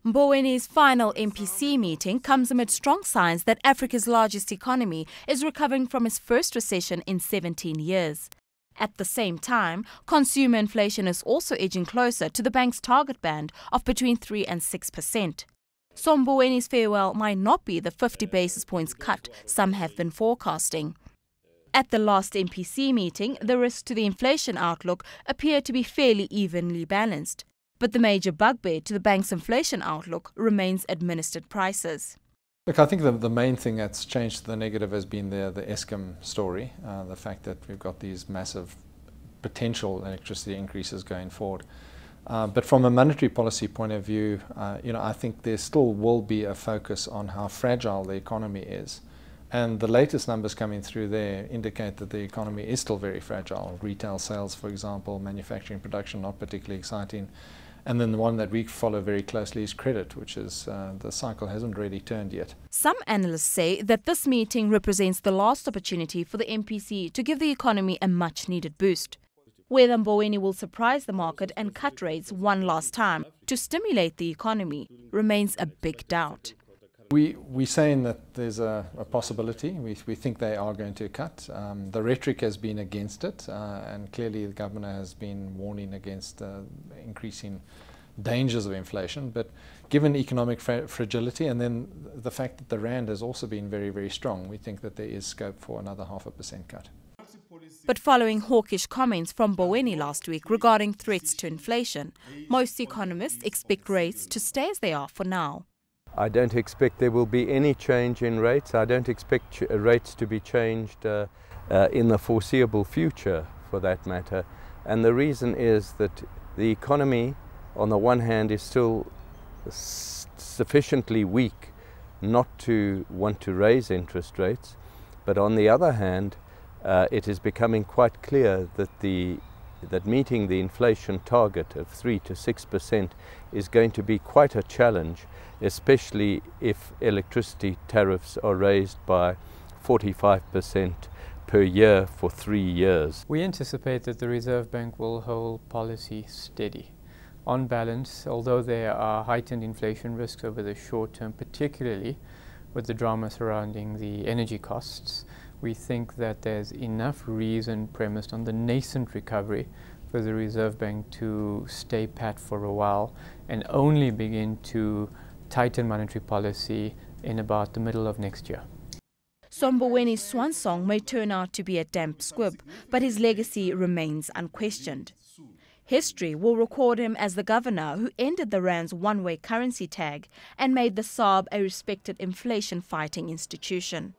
Mboweni's final MPC meeting comes amid strong signs that Africa's largest economy is recovering from its first recession in 17 years. At the same time, consumer inflation is also edging closer to the bank's target band of between 3 and 6%. So Mboweni's farewell might not be the 50 basis points cut some have been forecasting. At the last MPC meeting, the risk to the inflation outlook appeared to be fairly evenly balanced. But the major bugbear to the bank's inflation outlook remains administered prices. Look, I think the main thing that's changed to the negative has been the Eskom story, the fact that we've got these massive potential electricity increases going forward. But from a monetary policy point of view, I think there still will be a focus on how fragile the economy is. And the latest numbers coming through there indicate that the economy is still very fragile. Retail sales, for example, manufacturing production, not particularly exciting. And then the one that we follow very closely is credit, which is the cycle hasn't really turned yet. Some analysts say that this meeting represents the last opportunity for the MPC to give the economy a much-needed boost. Whether Mboweni will surprise the market and cut rates one last time to stimulate the economy remains a big doubt. We're saying that there's a possibility. We think they are going to cut. The rhetoric has been against it, and clearly the governor has been warning against increasing dangers of inflation. But given economic fragility and then the fact that the rand has also been very, very strong, we think that there is scope for another 0.5% cut. But following hawkish comments from Mboweni last week regarding threats to inflation, most economists expect rates to stay as they are for now. I don't expect there will be any change in rates. I don't expect rates to be changed in the foreseeable future, for that matter. And the reason is that the economy, on the one hand, is still sufficiently weak not to want to raise interest rates. But on the other hand, it is becoming quite clear that meeting the inflation target of 3 to 6% is going to be quite a challenge, especially if electricity tariffs are raised by 45% per year for 3 years. We anticipate that the Reserve Bank will hold policy steady. On balance, although there are heightened inflation risks over the short term, particularly with the drama surrounding the energy costs, we think that there's enough reason premised on the nascent recovery for the Reserve Bank to stay pat for a while and only begin to tighten monetary policy in about the middle of next year. So Mboweni's swan song may turn out to be a damp squib, but his legacy remains unquestioned. History will record him as the governor who ended the rand's one-way currency tag and made the SARB a respected inflation-fighting institution.